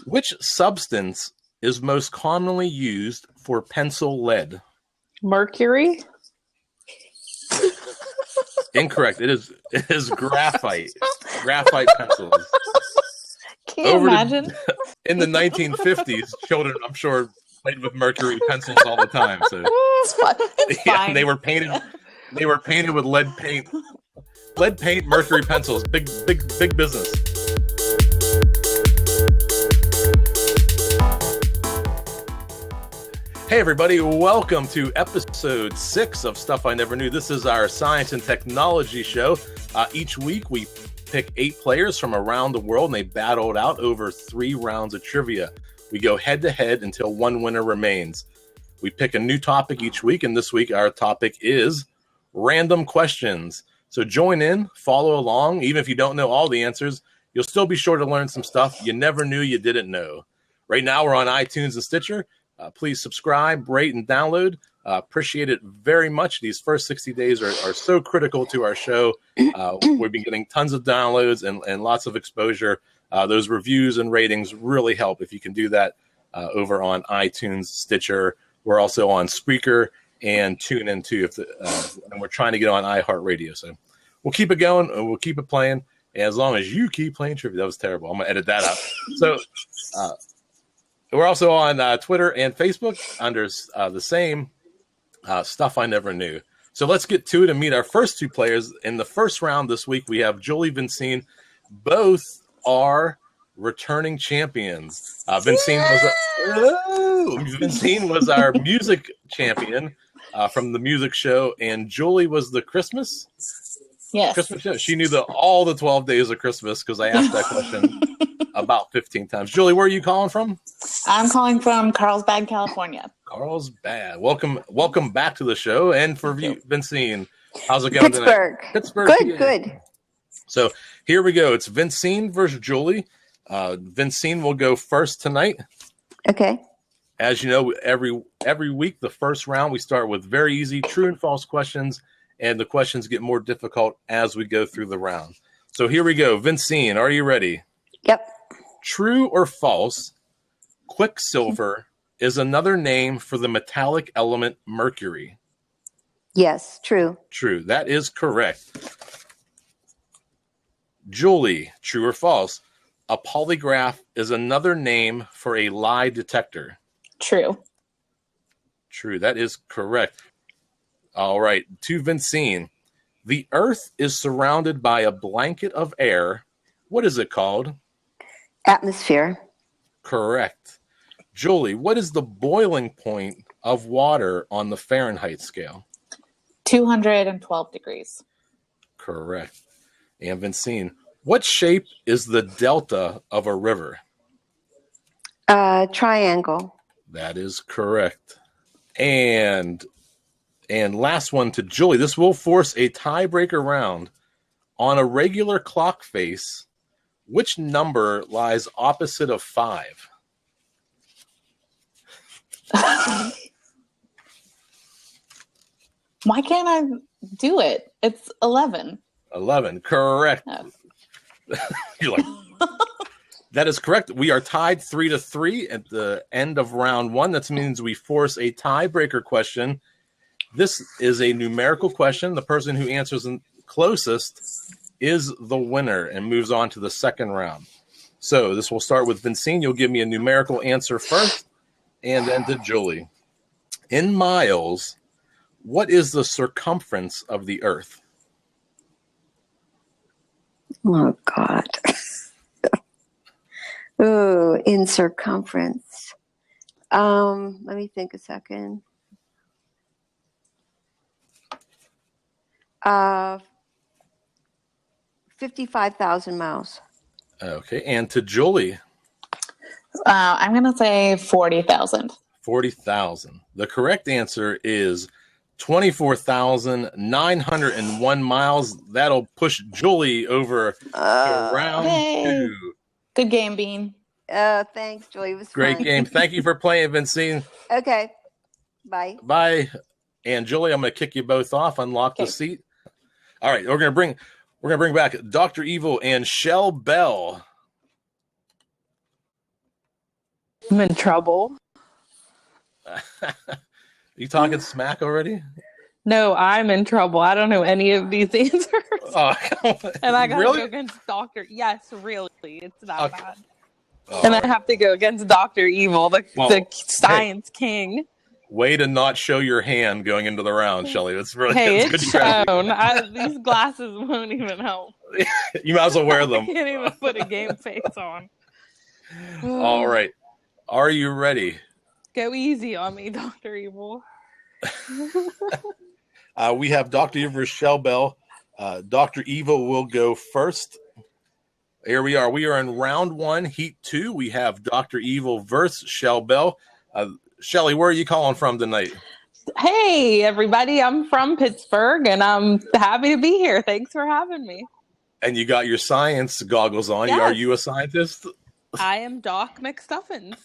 Which substance is most commonly used for pencil lead? Mercury? Incorrect. It is graphite. Graphite pencils. Can you imagine? In the 1950s, children, I'm sure, played with mercury pencils all the time. So It's fine. they were painted with lead paint. Lead paint, mercury pencils. Big business. Hey everybody, welcome to episode 6 of Stuff I Never Knew. This is our science and technology show. Each week we pick 8 players from around the world and they battle it out over 3 rounds of trivia. We go head to head until one winner remains. We pick a new topic each week, and this week our topic is random questions. So join in, follow along. Even if you don't know all the answers, you'll still be sure to learn some stuff you never knew you didn't know. Right now we're on iTunes and Stitcher. Please subscribe, rate, and download. Appreciate it very much. These first 60 days are so critical to our show. We've been getting tons of downloads and lots of exposure. Those reviews and ratings really help if you can do that over on iTunes, Stitcher. We're also on Spreaker and TuneIn too. And we're trying to get on iHeartRadio. So we'll keep it going and we'll keep it playing. And as long as you keep playing trivia. That was terrible. I'm going to edit that out. So we're also on Twitter and Facebook under the same Stuff I Never Knew. So let's get to it and meet our first 2 players. In the first round this week, we have Julie Vincine. Both are returning champions. Vincine was our music champion from the music show, and Julie was the Christmas show. She knew all the 12 days of Christmas because I asked that question about 15 times. Julie, where are you calling from? I'm calling from Carlsbad, California. Carlsbad. Welcome back to the show. And for you, Vincine, how's it going Pittsburgh. tonight? Pittsburgh. Good. So here we go. It's Vincine versus Julie. Vincine will go first tonight. Okay. As you know, every week, the first round, we start with very easy true and false questions, and the questions get more difficult as we go through the round. So here we go. Vincine, are you ready? Yep. True or false, quicksilver is another name for the metallic element mercury? Yes, true. True. That is correct. Julie, true or false, a polygraph is another name for a lie detector? True. True. That is correct. All right. To Vincine, the Earth is surrounded by a blanket of air. What is it called? Atmosphere. Correct. Julie, what is the boiling point of water on the Fahrenheit scale? 212 degrees. Correct. And Vincine, what shape is the delta of a river? Triangle. That is correct. And last one to Julie. This will force a tiebreaker round. On a regular clock face, which number lies opposite of 5? Why can't I do it? It's 11. 11. Correct. Oh. You're like, that is correct. We are tied 3-3 at the end of round 1. That means we force a tiebreaker question. This is a numerical question. The person who answers closest is the winner and moves on to the second round. So this will start with Vincine. You'll give me a numerical answer first, and then to Julie. In miles, what is the circumference of the Earth? Oh, God. Ooh, in circumference. Let me think a second. 55,000 miles. Okay, and to Julie. I'm going to say 40,000. 40,000. The correct answer is 24,901 miles. That'll push Julie over to round 2. Good game, Bean. Thanks, Julie. It was Great fun. game. Thank you for playing, Vincine. Okay. Bye. Bye. And Julie, I'm going to kick you both off. Unlock the seat. All right, we're going to bring back Dr. Evil and Shell Bell. I'm in trouble. You talking smack already? No, I'm in trouble. I don't know any of these answers. Oh, And I gotta really? go against Dr. Yes, really. It's that Okay. bad. All And right. I have to go against Dr. Evil, the science king. Way to not show your hand going into the round, Shelly. That's really Hey, good. it's shown. These glasses won't even help. You might as well wear I them. can't even put a game face on. All right. Are you ready? Go easy on me, Dr. Evil. We have Dr. Evil versus Shell Bell. Dr. Evil will go first. Here we are. We are in round 1, heat 2. We have Dr. Evil versus Shell Bell. Shelly, where are you calling from tonight? Hey, everybody. I'm from Pittsburgh, and I'm happy to be here. Thanks for having me. And you got your science goggles on. Yes. Are you a scientist? I am Doc McStuffins.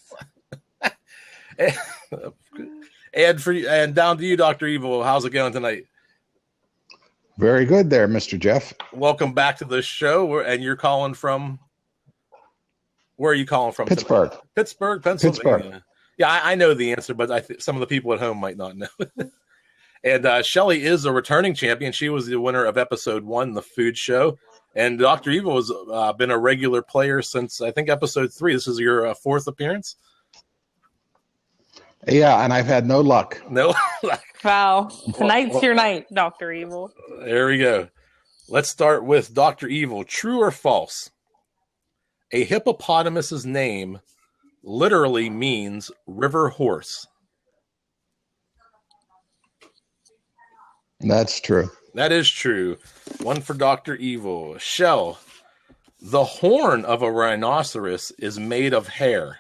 And down to you, Dr. Evil. How's it going tonight? Very good there, Mr. Jeff. Welcome back to the show. And you're calling from? Where are you calling from? Pittsburgh. Tonight? Pittsburgh, Pennsylvania. Pittsburgh. Yeah, I know the answer, but some of the people at home might not know. And Shelly is a returning champion. She was the winner of episode 1, the food show. And Dr. Evil has been a regular player since, I think, episode 3. This is your 4th appearance? Yeah, and I've had no luck. No. Wow. Tonight's your night, Dr. Evil. There we go. Let's start with Dr. Evil. True or false? A hippopotamus's name literally means river horse. That's true. That is true. One for Dr. Evil. Shell. The horn of a rhinoceros is made of hair.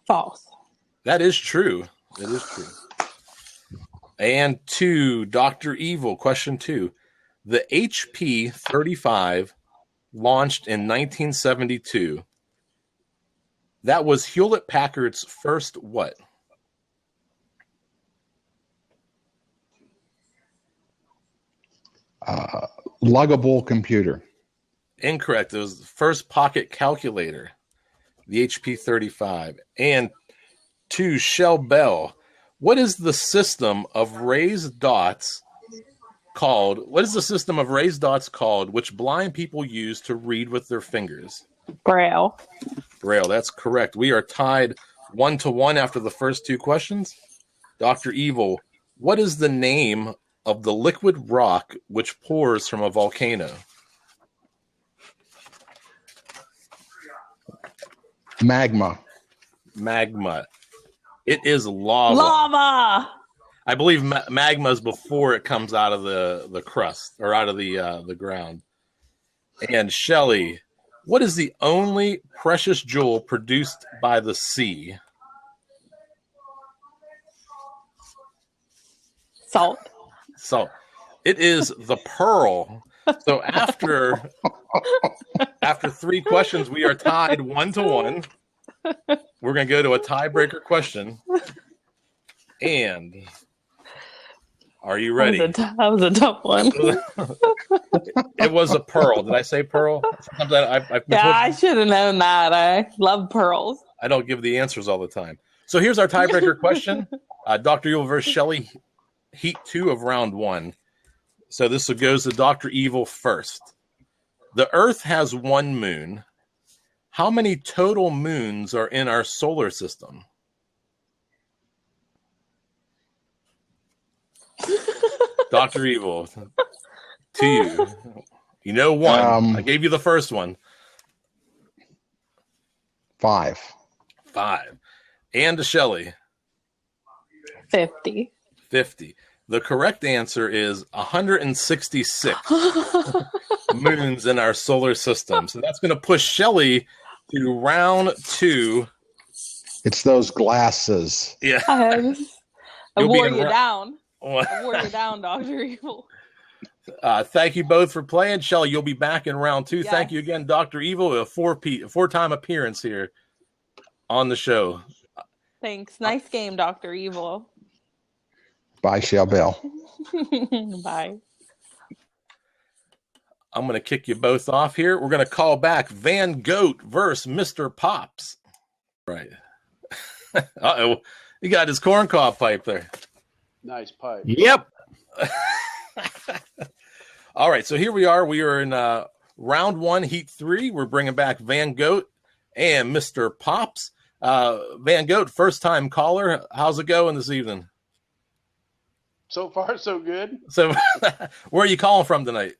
False. That is true. That is true. And 2, Dr. Evil. Question 2. The HP-35 launched in 1972. That was Hewlett-Packard's first what? Luggable computer. Incorrect. It was the first pocket calculator, the HP-35. And 2, Shell Bell. What is the system of raised dots called? What is the system of raised dots called which blind people use to read with their fingers? Braille. Braille, that's correct. We are tied 1-1 after the first 2 questions. Dr. Evil, what is the name of the liquid rock which pours from a volcano? Magma. Magma. It is lava. Lava! I believe magma is before it comes out of the crust or out of the ground. And Shelly, what is the only precious jewel produced by the sea? Salt. So it is the pearl. So after 3 questions, we are tied 1-1. We're going to go to a tiebreaker question. And are you ready? That was a tough one. It was a pearl. Did I say pearl? I should have known that. I love pearls. I don't give the answers all the time. So here's our tiebreaker question. Dr. Evil versus Shelly, heat 2 of round 1. So this goes to Dr. Evil first. The Earth has 1 moon. How many total moons are in our solar system? Dr. Evil, to you. You know 1. I gave you the first one. 5. 5. And to Shelly. 50. 50. The correct answer is 166 moons in our solar system. So that's going to push Shelly to round 2. It's those glasses. Yeah. I wore you down. I wore you down, Dr. Evil. Thank you both for playing. Shelly, you'll be back in round 2. Yes. Thank you again, Dr. Evil, a 4-time appearance here on the show. Thanks. Nice game, Dr. Evil. Bye, Shell Bell. Bye. I'm going to kick you both off here. We're going to call back Van Goat versus Mr. Pops. Right. Uh-oh. He got his corncob pipe there. Nice pipe. Yep. All right, so here we are. We are in round 1, heat 3. We're bringing back Van Goat and Mr. Pops. Van Goat, first-time caller. How's it going this evening? So far, so good. So where are you calling from tonight?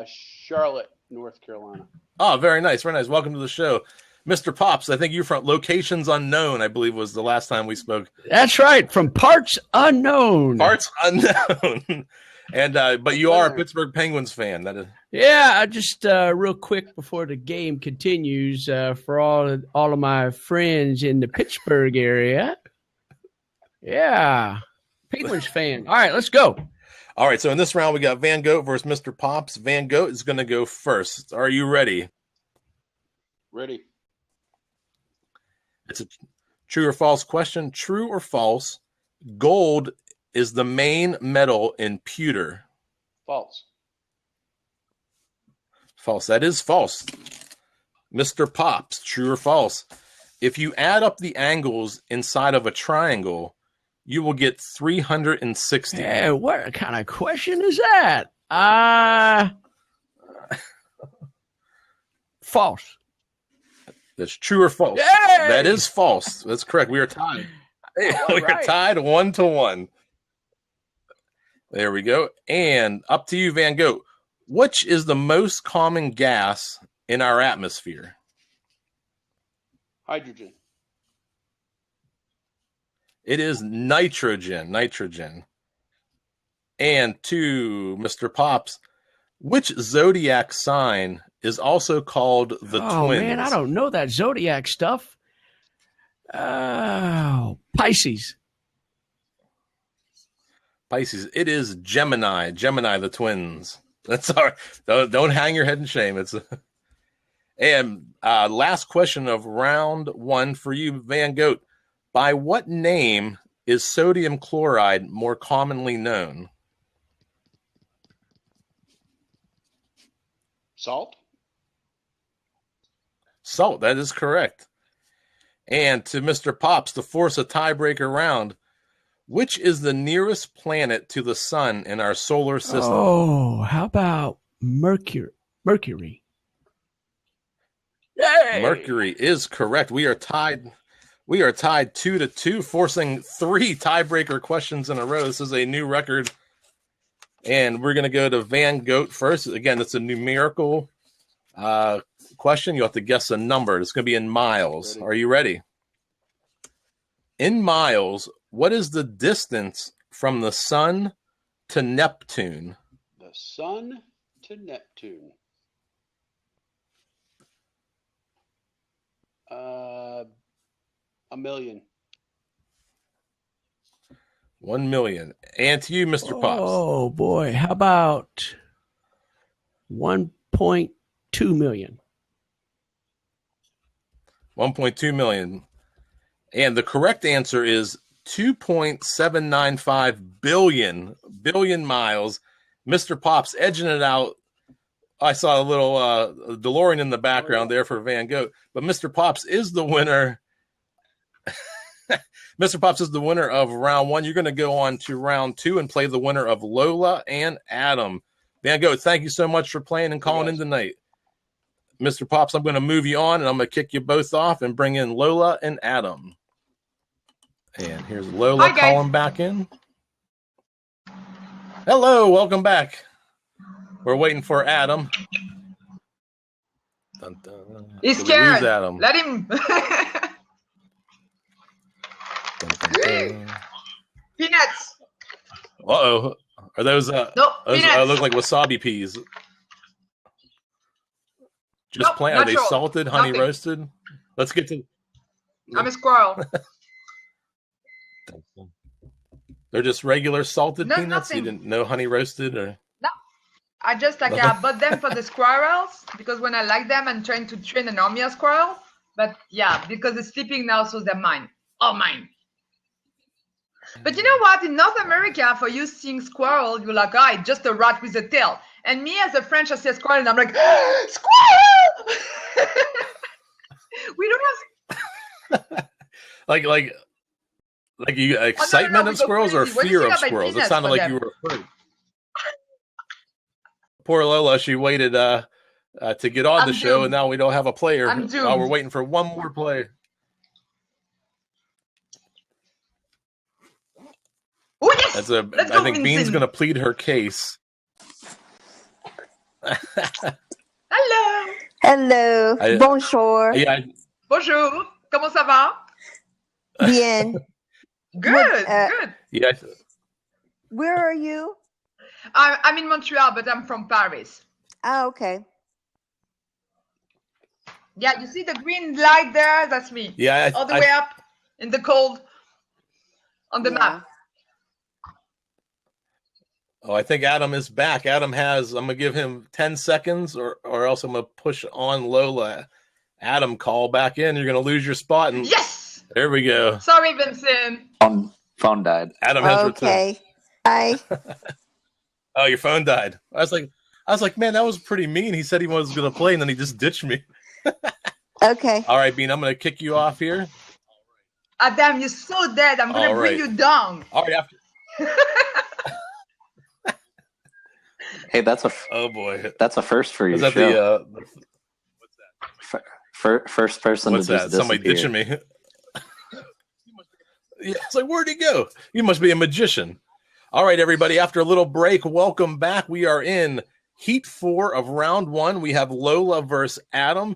Charlotte, North Carolina. Oh, very nice. Very nice. Welcome to the show. Mr. Pops, I think you're from Locations Unknown, I believe was the last time we spoke. That's right. From Parts Unknown. Parts Unknown. And but you are a Pittsburgh Penguins fan. That is. Yeah, I just real quick before the game continues, for all of my friends in the Pittsburgh area. Yeah. Penguins fan. All right, let's go. All right, so in this round, we got Van Goat versus Mr. Pops. Van Goat is going to go first. Are you ready? Ready. It's a true or false question. True or false, gold is the main metal in pewter. False. False. That is false. Mr. Pops, true or false? If you add up the angles inside of a triangle, you will get 360. Hey, what kind of question is that? False. That's true or false? Yay! That is false. That's correct. We are tied. We are tied 1-1. There we go. And up to you, Van Goat. Which is the most common gas in our atmosphere? Hydrogen. It is nitrogen. Nitrogen. And to Mr. Pops, which zodiac sign is also called the twins? Oh, man, I don't know that zodiac stuff. Oh, Pisces. Pisces. It is Gemini. Gemini, the twins. That's all right. Don't hang your head in shame. It's and last question of round 1 for you, Van Goat. By what name is sodium chloride more commonly known? Salt. Salt. That is correct. And to Mr. Pops, to force a tiebreaker round, which is the nearest planet to the sun in our solar system? Oh, how about Mercury? Mercury. Yay! Mercury is correct. We are tied 2-2, forcing 3 tiebreaker questions in a row. This is a new record. And we're going to go to Van Goat first. Again, it's a numerical question. You have to guess a number. It's going to be in miles. Ready. Are you ready? In miles, what is the distance from the sun to Neptune? The sun to Neptune. 1 million. 1 million. And to you, Mr. Pops. Oh, boy. How about 1.2 million? 1.2 million. And the correct answer is 2.795 billion miles. Mr. Pops edging it out. I saw a little DeLorean in the background there for Van Goat. But Mr. Pops is the winner. Mr. Pops is the winner of round 1. You're going to go on to round 2 and play the winner of Lola and Adam. Van Goat, thank you so much for playing and calling in tonight. Mr. Pops, I'm going to move you on, and I'm going to kick you both off and bring in Lola and Adam. And here's Lola calling back in. Hello, welcome back. We're waiting for Adam. Dun, dun. He's scared. Adam. Let him. Dun, dun, dun. Peanuts. Uh-oh. Are those, No, those peanuts. look like wasabi peas? Just Nope, plain. Are they natural. salted, honey Nothing. roasted? Let's get to. I'm a squirrel. They're just regular salted No, peanuts. nothing. You didn't know honey roasted or? I just bought them for the squirrels because when I like them, I'm trying to train an army of squirrel. But yeah, because they're sleeping now, so they're mine. All mine. But you know what? In North America, for you seeing squirrel, you're like, oh, it's just a rat with a tail. And me, as a French, I say squirrel, and I'm like, squirrel! We don't have. like you excitement we of go squirrels or crazy. What do you fear think of about squirrels? It peanuts sounded for like them? you were afraid. Poor Lola, she waited to get on I'm the show, doomed. and now we don't have a player I'm while we're doomed. waiting for one more player. Oh yes! Let's go, I think Bean's Vincent. going to plead her case. Hello. Hello. Bonjour. Yeah, Bonjour. Comment ça va? Bien. Good. Good. yeah. Where are you? I'm in Montreal, but I'm from Paris. Ah, okay. Yeah, you see the green light there? That's me. Yeah, all the way up in the cold on the map. Oh, I think Adam is back. Adam has, I'm going to give him 10 seconds or else I'm going to push on Lola. Adam, call back in. You're going to lose your spot. And yes! There we go. Sorry, Vincent. Phone died. Adam has okay. Bye. Oh, your phone died. I was like, man, that was pretty mean. He said he was going to play and then he just ditched me. Okay. All right, Bean, I'm going to kick you off here. Adam, you're so dead. I'm going to bring you down. All right, after. Hey, that's a oh boy, that's a first for your show. The, what's that? First person what's to just that? Somebody ditching me. Yeah, it's like, where'd he go? You must be a magician. All right, everybody. After a little break, welcome back. We are in Heat 4 of Round 1. We have Lola versus Adam.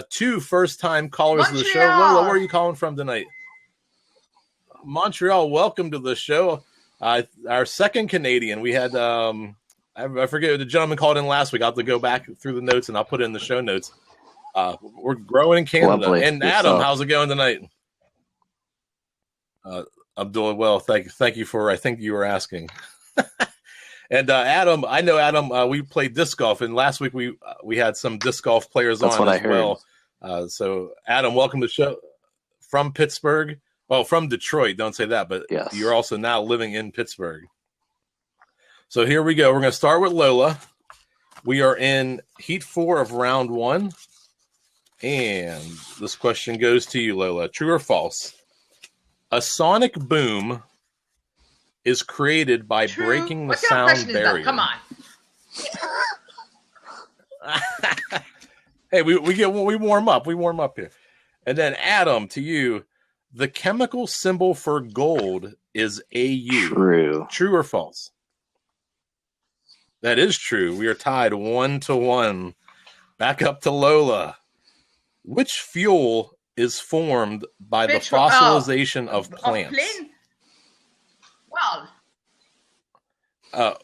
2 first-time callers Montreal. of the show. Lola, where are you calling from tonight? Montreal. Welcome to the show. Our second Canadian. We had. I forget, the gentleman called in last week. I'll have to go back through the notes and I'll put it in the show notes. We're growing in Canada. Lovely. And Adam, how's it going tonight? I'm doing well. Thank you for, I think you were asking. And Adam, I know Adam, we played disc golf, and last week we had some disc golf players on as well. So Adam, welcome to the show from Pittsburgh. Well, from Detroit, don't say that, but yes. You're also now living in Pittsburgh. So here we go. We're going to start with Lola. We are in Heat 4 of Round 1. And this question goes to you, Lola. True or false? A sonic boom is created by breaking the sound barrier. Come on. Hey, we warm up. We warm up here. And then Adam, to you, the chemical symbol for gold is AU. True or false? That is true. We are tied 1-1. Back up to Lola. Which fuel is formed by the fossilization of plants? Well,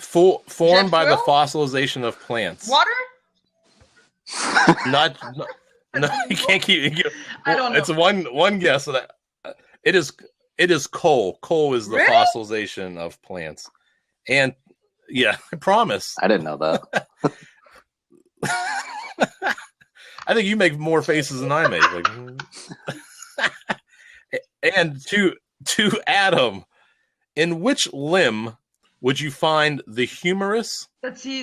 formed by the fossilization of plants. Water? No, you can't keep. I don't know. It's one guess. It is coal. Coal is the fossilization of plants, and yeah, I promise. I didn't know that. I think you make more faces than I make. And to Adam, in which limb would you find the humerus,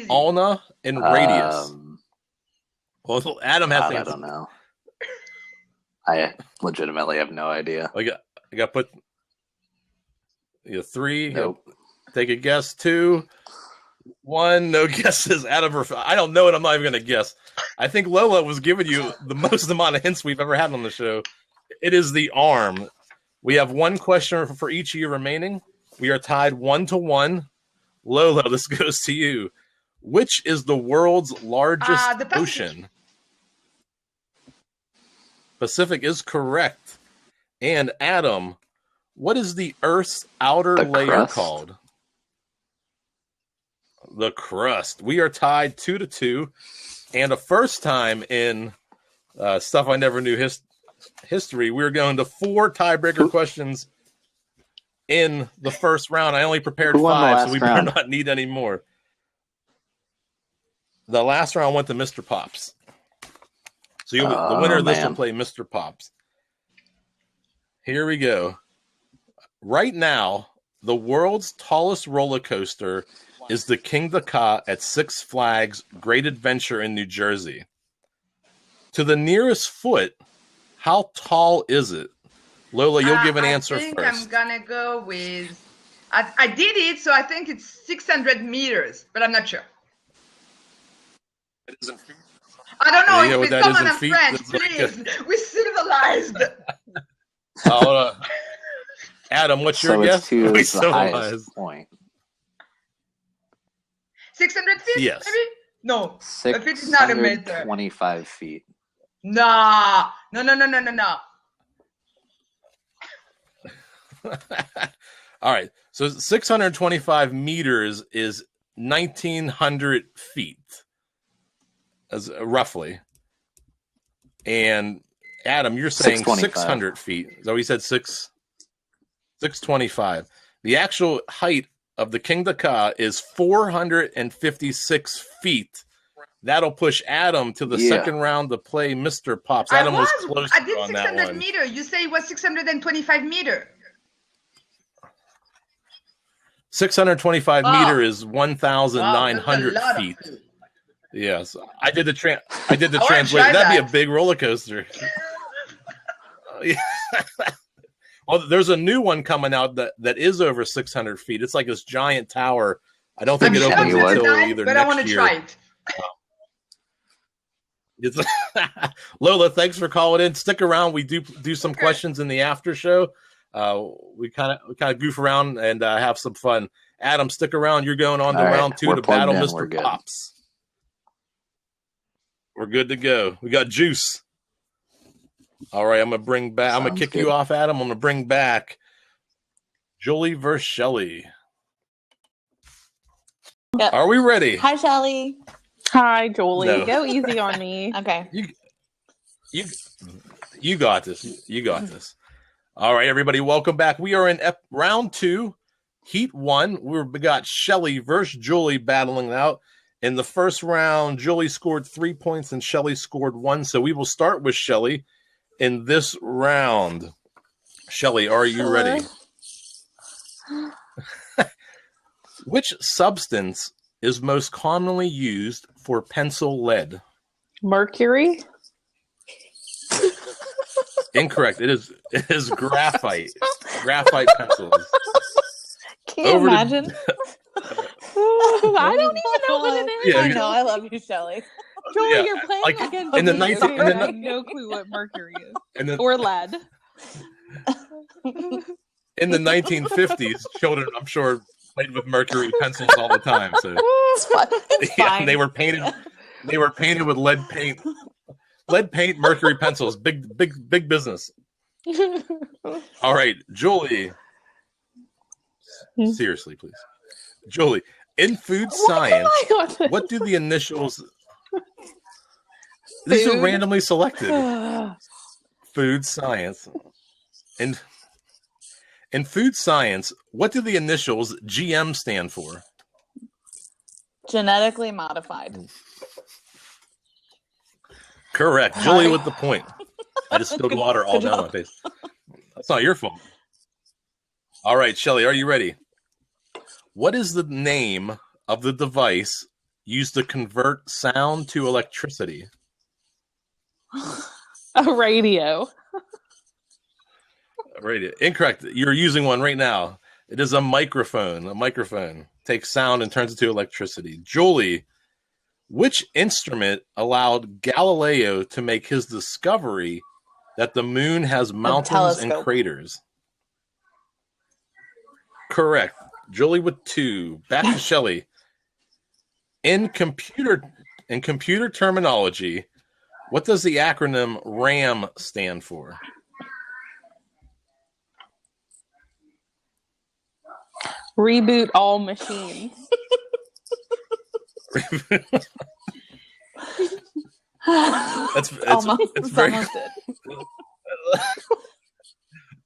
ulna, and radius? Well, Adam has to answer. I don't know. I legitimately have no idea. I got to put 3. Nope. Take a guess. 2, 1. No guesses. Adam, I don't know it. I'm not even going to guess. I think Lola was giving you the most amount of hints we've ever had on the show. It is the arm. We have one question for each of you remaining. We are tied 1-1. Lola, this goes to you. Which is the world's largest ocean? Pacific is correct. And Adam, what is the Earth's outer layer called? The crust. We are tied 2-2. And a first time in Stuff I Never Knew history, we're going to 4 tiebreaker questions in the first round. I only prepared 5, so we better not need any more. The last round went to Mr. Pops. So the winner of this will play Mr. Pops. Here we go. Right now, the world's tallest roller coaster is the King the Ka at Six Flags Great Adventure in New Jersey. To the nearest foot How tall is it? Lola, you'll give an answer I think first. I'm gonna go with. I did it, so I think it's 600 meters, but I'm not sure. I don't know. Yeah, If what it's that is someone in in feet, French, that's like please. We're civilized. Adam, what's your So guess? it's to We the highest civilized. point. 600 feet? Yes. Maybe? No. A feet is not a meter. 625 feet. No. All right. So 625 meters is 1,900 feet, as roughly. And Adam, you're saying 600 feet. Is that what you said? 625. The actual height of the King Ka is 456 feet. That'll push Adam to the second round to play Mr. Pops. Adam was close I did on that 600 one. meter. You say it was 625 meter. 625 meter is 1,900 that's a lot feet. of feet. Yes, I did the wanna translation. try That'd be a that. big roller coaster. Yeah. Well, there's a new one coming out that is over 600 feet. It's like this giant tower. I don't think it opens until either but next I want to year. try it. It's Lola, thanks for calling in. Stick around. We do some questions in the after show. We kind of goof around and have some fun. Adam, stick around. You're going on to round 2 to battle Mr. Pops. We're good to go. We got juice. All right, I'm gonna bring back. I'm gonna kick you off, Adam. I'm gonna bring back Julie versus Shelley. Yep. Are we ready? Hi, Shelly. Hi, Julie. No. Go easy on me. Okay. You got this. You got this. All right, everybody, welcome back. We are in round 2, heat 1. We got Shelley versus Julie battling it out. In the first round, Julie scored 3 points and Shelley scored 1. So we will start with Shelley in this round. Shelley, are you ready? Which substance is most commonly used for pencil lead? Mercury. Incorrect. It is graphite. Graphite pencils. Can you imagine? I don't even know what it is. Yeah, I know. I love you, Shelly. Julie, Yeah, you're playing like, against in the me. 19 in the I have no clue what mercury is. Or lead. In the 1950s, children, I'm sure, played with mercury pencils all the time. So It's fine. It's fine. they were painted with lead paint. Lead paint, mercury pencils, big business. All right, Julie. Seriously, please. Julie, in food science, what do the initials... These are randomly selected. Food science. In food science, what do the initials GM stand for? Genetically modified. Correct. Julie with the point. I just spilled water all down my face. That's not your fault. All right, Shelley, are you ready? What is the name of the device used to convert sound to electricity? A radio. Radio. Incorrect. You're using one right now. It is a microphone. A microphone takes sound and turns it to electricity. Julie, which instrument allowed Galileo to make his discovery that the moon has mountains and craters? Correct. Julie with 2. Back to Shelley. In computer terminology, what does the acronym RAM stand for? Reboot all machines. It's very.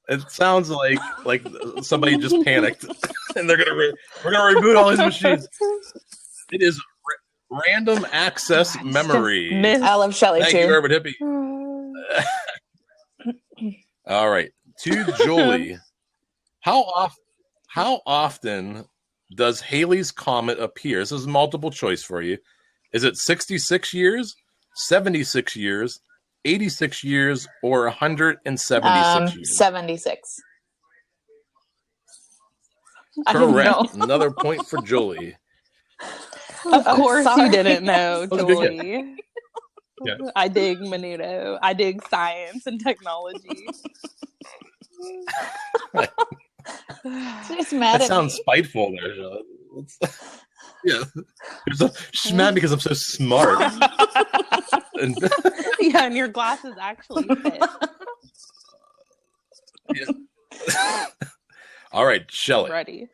It sounds like somebody just panicked, and we're gonna reboot all these machines. It is random access memory. I love Shelley Thank too. you, Urban Hippie. All right, to Julie. How often does Halley's Comet appear? This is multiple choice for you. Is it 66 years, 76 years, 86 years, or 176 years? 76. I didn't Correct. know. Another point for Julie. Of course Sorry. you didn't know, That was a good Julie. Yeah. I dig Menudo. I dig science and technology. She's mad That at sounds me. spiteful there, Julie. Yeah. She's mad because I'm so smart. And, Yeah, and your glasses actually fit. yeah. All right, Shelley. Ready.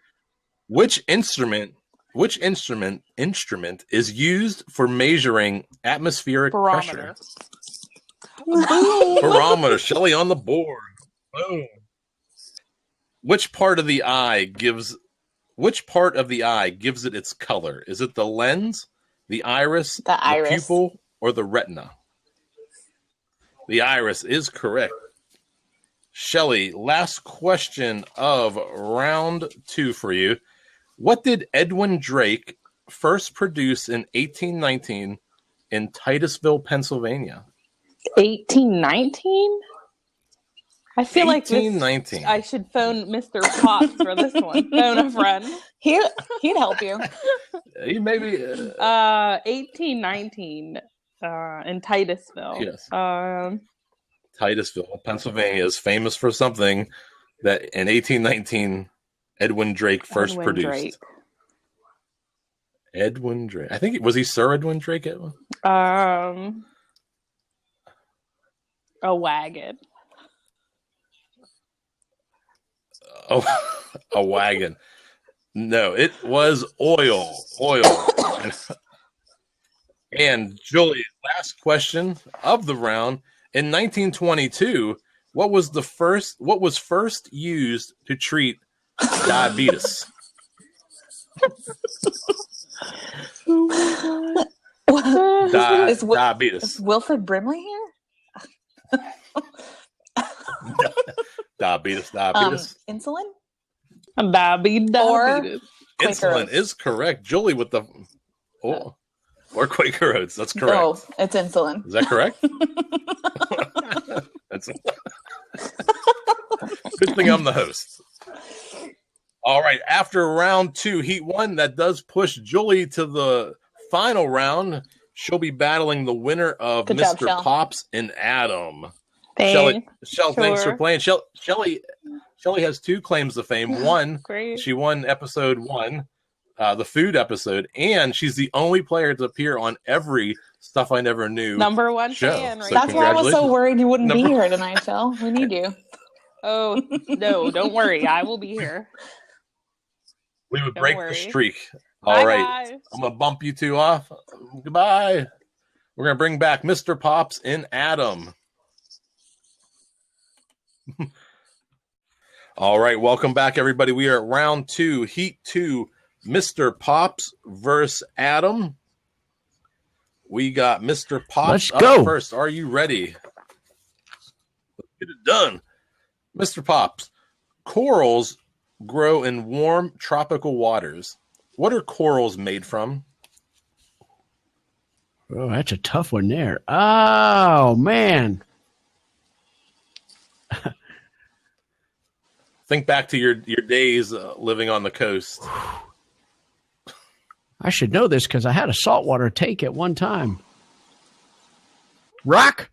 Which instrument is used for measuring atmospheric Barometer. pressure? Barometer. Shelley on the board. Boom. Which part of the eye gives it its color? Is it the lens, the iris, The iris. pupil, or the retina? The iris is correct. Shelley, last question of round 2 for you. What did Edwin Drake first produce in 1819 in Titusville, Pennsylvania? 1819? I feel like 1819. I should phone Mr. Pops for this one. Phone a friend. He'd help you. He maybe 1819 in Titusville. Yes. Titusville, Pennsylvania is famous for something that in 1819 Edwin Drake first Edwin produced. Drake. Edwin Drake. I think was he Sir Edwin Drake? Edwin? A wagon. Oh, a wagon. No, it was oil. And Julie, last question of the round. In 1922, what was first used to treat diabetes? Diabetes. Is Wilfred Brimley here? Diabetes. Insulin? Diabetes. Insulin is correct. Julie with the or Quaker Oats. That's correct. Oh, it's insulin. Is that correct? That's good thing I'm the host. All right. After round 2, Heat 1, that does push Julie to the final round. She'll be battling the winner of Good Mr. job, Shell. Pops and Adam. Thanks. Shell, thanks for Sure. playing. Shelley has 2 claims to fame. One, Great. she won episode 1, the food episode, and she's the only player to appear on every Stuff I Never Knew Number 1 show. fan. Right So That's why I was so congratulations. worried you wouldn't be Number- here tonight, Shell. We need you. Oh, no, don't worry. I will be here. We would Don't break worry. the streak. All Bye, right. guys. I'm going to bump you 2 off. Goodbye. We're going to bring back Mr. Pops and Adam. All right. Welcome back, everybody. We are at round 2, Heat 2, Mr. Pops versus Adam. We got Mr. Pops Let's up go. first. Are you ready? Let's get it done. Mr. Pops, corals grow in warm tropical waters. What are corals made from? Oh, that's a tough one there. Oh, man. Think back to your days living on the coast. I should know this because I had a saltwater take at one time. Rock?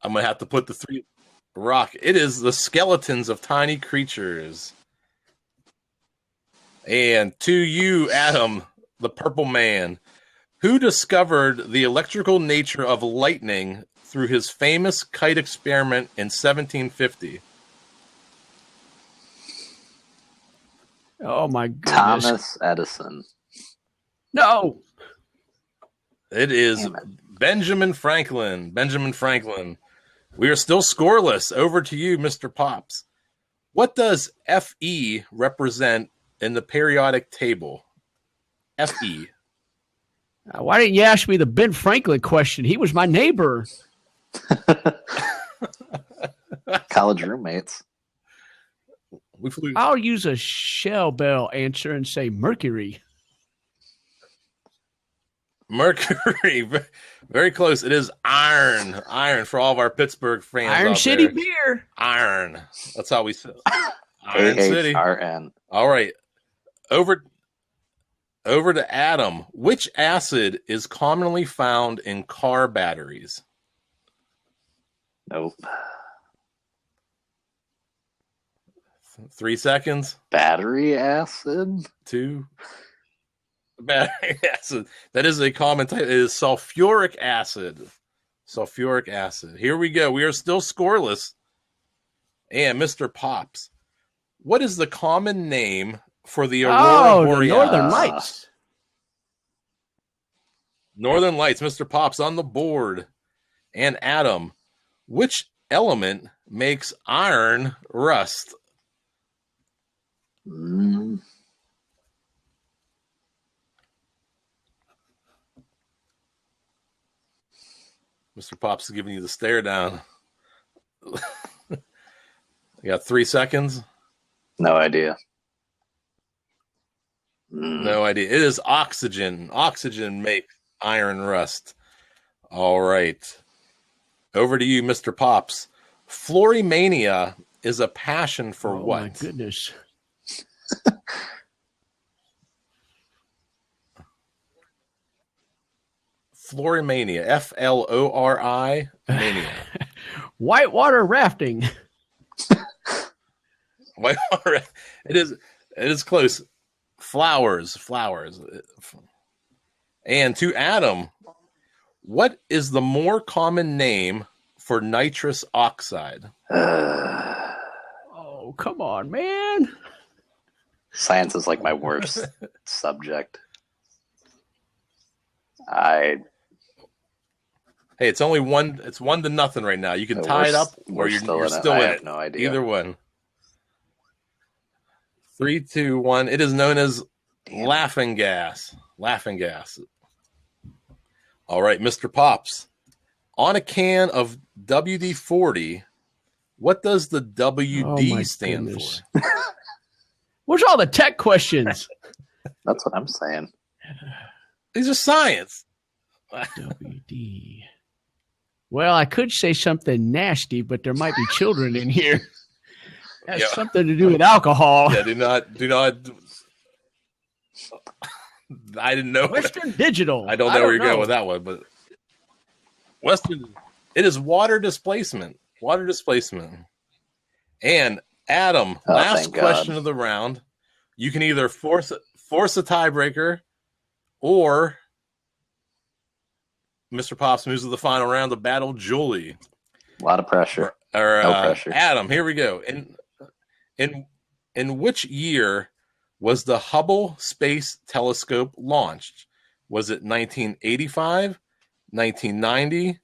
I'm going to have to put the 3 rock. It is the skeletons of tiny creatures. And to you, Adam, the purple man, who discovered the electrical nature of lightning through his famous kite experiment in 1750? Oh, my goodness. Thomas Edison. No. It is Damn it. Benjamin Franklin. Benjamin Franklin. We are still scoreless. Over to you, Mr. Pops. What does Fe represent in the periodic table? Fe. Why didn't you ask me the Ben Franklin question? He was my neighbor. College roommates. We flew. I'll use a shell bell answer and say Mercury. Mercury. Very close. It is iron. Iron for all of our Pittsburgh fans. Iron out City there. beer. Iron. That's how we say Iron City. AHRN. All right. Over to Adam. Which acid is commonly found in car batteries? Nope. 3 seconds. Battery acid? 2. Battery acid. That is a common type. It is sulfuric acid. Sulfuric acid. Here we go. We are still scoreless. And Mr. Pops, what is the common name for the aurora borealis? The Northern Lights. Northern Lights. Mr. Pops on the board. And Adam, which element makes iron rust? Mr. Pops is giving you the stare down. You got 3 seconds. No idea. No idea. It is oxygen. Oxygen makes iron rust. All right. Over to you, Mr. Pops. Florimania is a passion for what? Oh, my goodness. Florimania. Flori mania. Whitewater rafting. Whitewater. It is close. Flowers. And to Adam, what is the more common name for nitrous oxide? Oh, come on, man. Science is like my worst subject. Hey, it's only one. It's 1-0 right now. You can tie it up, or you're still in I it. have no idea. Either one. 3, 2, 1. It is known as laughing gas. Laughing gas. All right, Mr. Pops. On a can of WD-40, what does the WD stand for? Where's all the tech questions? That's what I'm saying. These are science. WD. Well, I could say something nasty, but there might be children in here. Has something to do with alcohol. Yeah, do not. I didn't know. Western Digital. I don't know where you're going with that one, but Western. It is water displacement. Water displacement. And Adam, last question of the round. You can either force a tiebreaker, or Mr. Pops moves to the final round to battle Julie. A lot of pressure. No pressure. Adam, here we go. In which year was the Hubble Space Telescope launched? Was it 1985, 1990,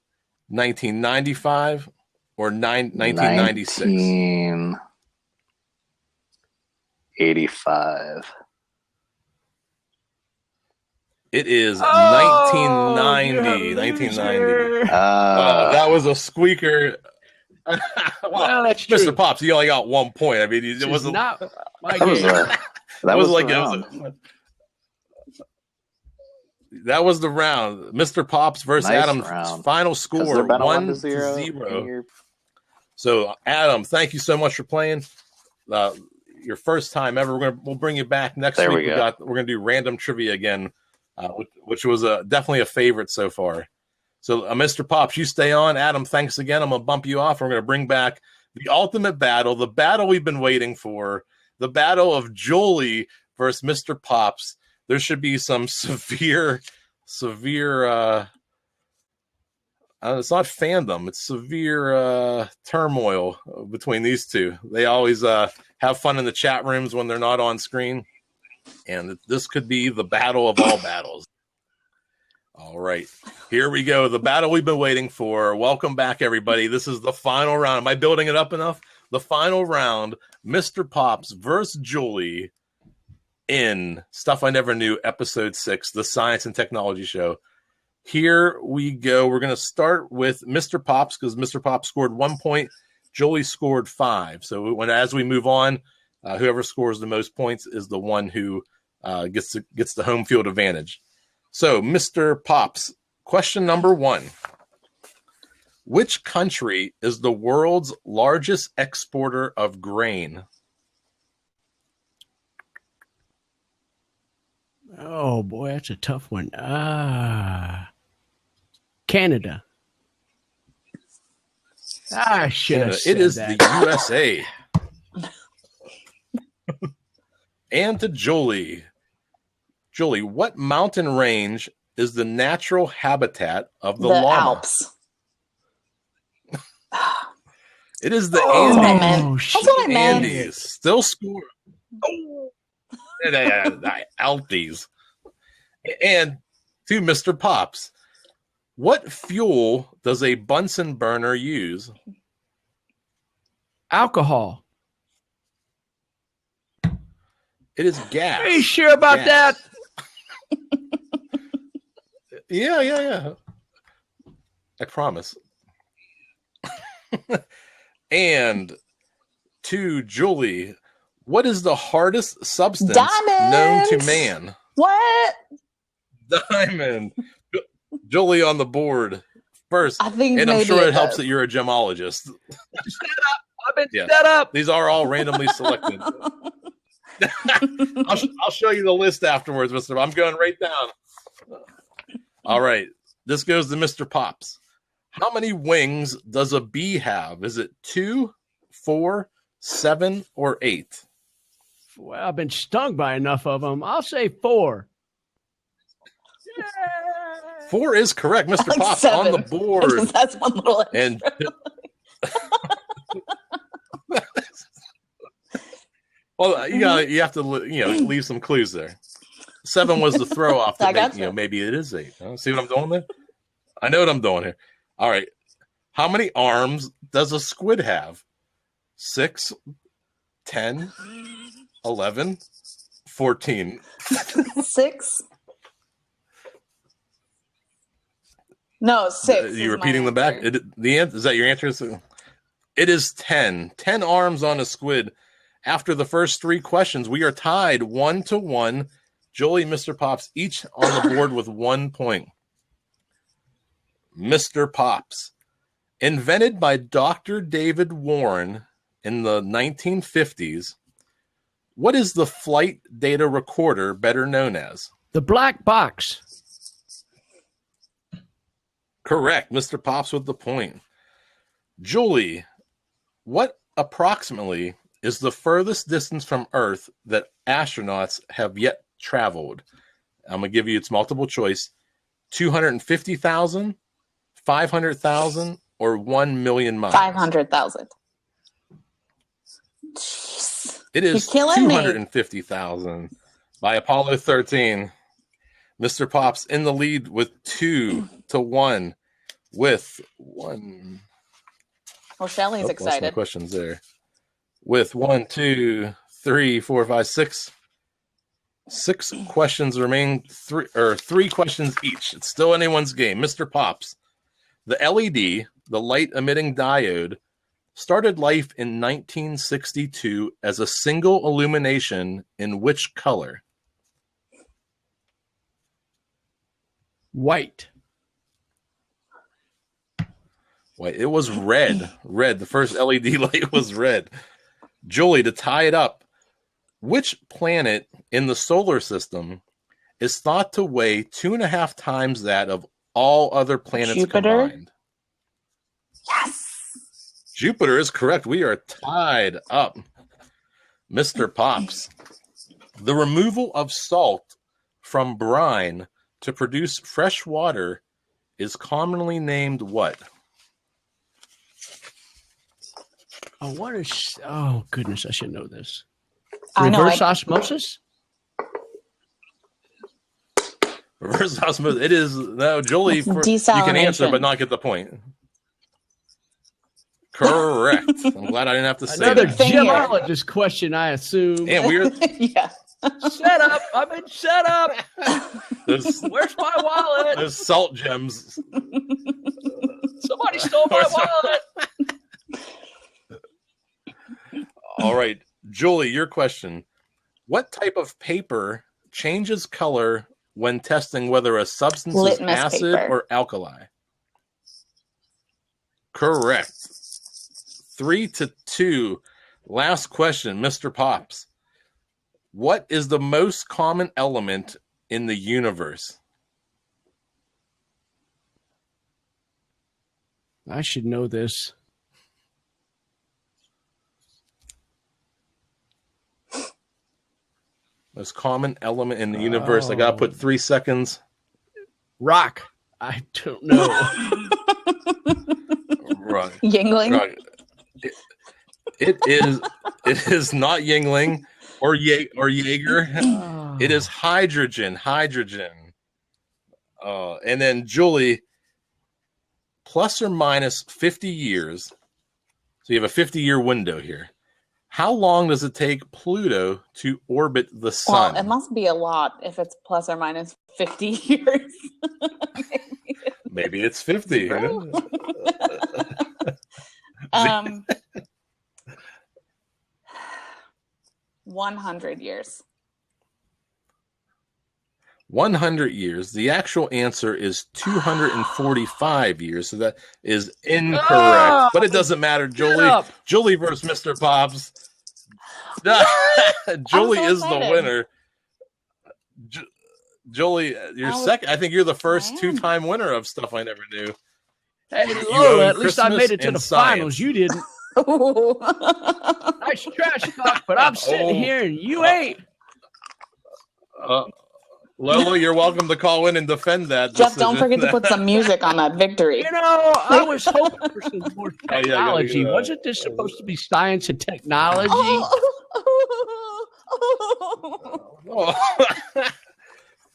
1995, or 1996? 1985. It is 1990. 1990. That was a squeaker. Well, that's Mr. true. Pops, you only got 1 point. I mean, it wasn't not my That was game. That was the round. Mr. Pops versus Nice Adam's round. final Has score there been a 1-0. So, Adam, thank you so much for playing. Your first time ever. We'll bring you back next There week. we go. We're gonna do random trivia again, which was definitely a favorite so far. So, Mr. Pops, you stay on. Adam, thanks again. I'm gonna bump you off. We're gonna bring back the ultimate battle, the battle we've been waiting for, the battle of Jolie versus Mr. Pops. There should be some severe it's not fandom, it's severe turmoil between these two. They always have fun in the chat rooms when they're not on screen, and this could be the battle of all battles. All right, here we go, the battle we've been waiting for. Welcome back, everybody. This is the final round. Am I building it up enough? The final round, Mr. Pops versus Julie in Stuff I Never Knew, Episode 6, the Science and Technology Show. Here we go. We're going to start with Mr. Pops because Mr. Pops scored 1 point. Julie scored 5. So as we move on, whoever scores the most points is the one who gets the home field advantage. So, Mr. Pops, question number 1. Which country is the world's largest exporter of grain? Oh boy, that's a tough one. Canada. I should have said It is that. the USA. And to Julie. Julie, what mountain range is the natural habitat of the llama? Alps. It is the That's what I Andes. meant. That's what I meant. Andes. Still score. Alpes. And to Mr. Pops, what fuel does a Bunsen burner use? Alcohol. It is gas. Are you sure about Gas. that? Yeah. I promise. And to Julie, what is the hardest substance known to man? What? Diamond. Julie on the board first. I think and I'm maybe sure it it helps does. that you're a gemologist. Shut up. I've been Yeah. set up. These are all randomly selected. I'll show you the list afterwards, Mr. I'm going right down. All right. This goes to Mr. Pops. How many wings does a bee have? Is it 2, 4, 7, or 8? Well, I've been stung by enough of them. I'll say 4. 4 is correct. Mr. like Pops 7. on the board. That's one little extra. And well, you have to leave some clues there. 7 was the throw off I to make, gotcha. maybe it is 8. See what I'm doing there? I know what I'm doing here. All right. How many arms does a squid have? 6, 10, 11, 14. 6? No, 6. You repeating the back? Is that your answer? It is 10. 10 arms on a squid. After the first 3 questions, we are tied 1-1. Julie, Mr. Pops, each on the board with 1 point. Mr. Pops, invented by Dr. David Warren in the 1950s, what is the flight data recorder better known as? The black box. Correct. Mr. Pops with the point. Julie, what approximately is the furthest distance from Earth that astronauts have yet traveled? I'm going to give you its multiple choice. 250,000, 500,000, or 1 million miles? 500,000. Jeez. It is You're killing me. 250,000 by Apollo 13. Mr. Pops in the lead with 2-1 with 1. Well, Shelly's Lost my excited. questions there. With 1, 2, 3, 4, 5, 6. 6 questions remain. 3 questions each. It's still anyone's game. Mr. Pops, the LED, the light emitting diode, started life in 1962 as a single illumination in which color? White. White. It was red. Red. The first LED light was red. Julie, to tie it up, which planet in the solar system is thought to weigh 2.5 times that of all other planets Jupiter? combined? Yes. Jupiter is correct. We are tied up. Mr. Pops, the removal of salt from brine to produce fresh water is commonly named what? Oh, what is? Oh, goodness! I should know this. I know. Reverse osmosis. Reverse osmosis. It is no, Julie. You can answer, but not get the point. Correct. I'm glad I didn't have to say Another that. gemologist question, I assume. And we're Yeah. Set up. I've been set up. those, Where's my wallet? those salt gems. Somebody stole my wallet. All right, Julie, your question. What type of paper changes color when testing whether a substance is Litmus acid paper. or alkali? Correct. 3-2. Last question, Mr. Pops. What is the most common element in the universe? I should know this. Most common element in the universe. I got to put 3 seconds. Rock. I don't know. Right. Yingling. Right. It is not Yingling or Jaeger. It is hydrogen. Hydrogen. And then Julie, plus or minus 50 years. So you have a 50-year window here. How long does it take Pluto to orbit the sun? Well, it must be a lot if it's plus or minus 50 years. Maybe it's 50. You know? 100 years. 100 years. The actual answer is 245 years. So that is incorrect. Oh, but it doesn't matter, Julie. up. Julie versus Mr. Pops. Julie is the excited. winner. Julie, you're second. I think you're the first I am. two-time winner of Stuff I Never Knew. Hey, You Lola, own at least I Christmas made it to and the science. finals. You didn't. Nice trash talk, but I'm sitting here and you ain't. Lola, you're welcome to call in and defend that. Jeff, don't decision. forget to put some music on that victory. You know, I was hoping for some more Oh, yeah, technology. yeah. Wasn't this supposed to be science and technology? Oh.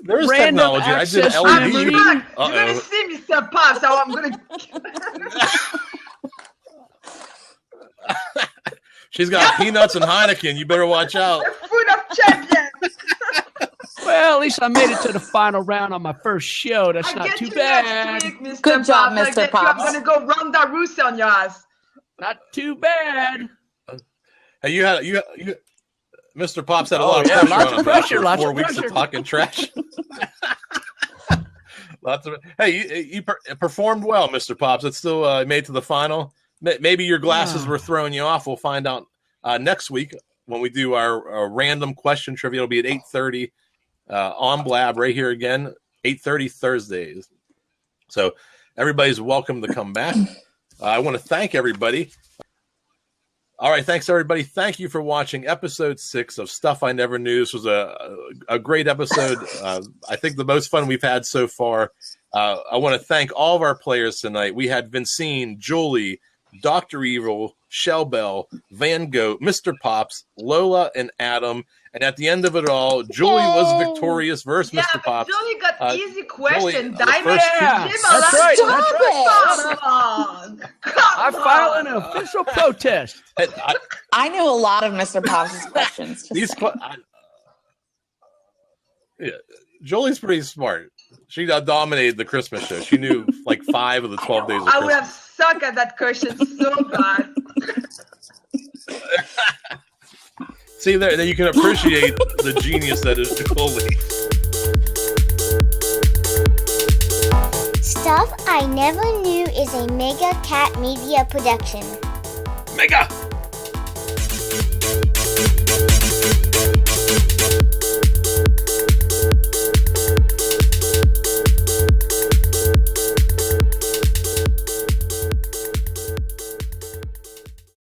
There's Random technology. I did access I'm LED. memory. back. You're Uh-oh. gonna see Mr. Pops. How I'm gonna. She's got peanuts and Heineken. You better watch out. The food of champions. Well, at least I made it to the final round on my first show. That's I not get too you bad. next week, Mr. Good job, Pops. I Mr. get you. I'm Pops. gonna go Ronda Rousey on your ass. Not too bad. Hey, you Mr. Pops had a Oh, lot of yeah, pressure lots on of him pressure, after lots 4 of weeks pressure. of talking trash. Lots of. Hey, you performed well, Mr. Pops. It's still made to the final. Maybe your glasses were throwing you off. We'll find out next week when we do our random question trivia. It'll be at 8:30 on Blab right here again. 8:30 Thursdays. So everybody's welcome to come back. I want to thank everybody. All right, thanks everybody. Thank you for watching episode 6 of Stuff I Never Knew. This was a great episode. I think the most fun we've had so far. I want to thank all of our players tonight. We had Vincine, Julie, Dr. Evil, Shell Bell, Van Gogh, Mr. Pops, Lola, and Adam. And at the end of it all, Julie was victorious versus Yeah, Mr. but Pops. Julie got easy Julie, question. the Diamond. first two- Yeah, Give that's a right. lot. That's right. Come on. I filed an official protest. And I knew a lot of Mr. Pops' questions. These yeah, Julie's pretty smart. She dominated the Christmas show. She knew like 5 of the 12 days of I would Christmas. have sucked at that question so bad. See, there you can appreciate the genius that is Julie. Stuff I Never Knew is a Mega Cat Media production. Mega!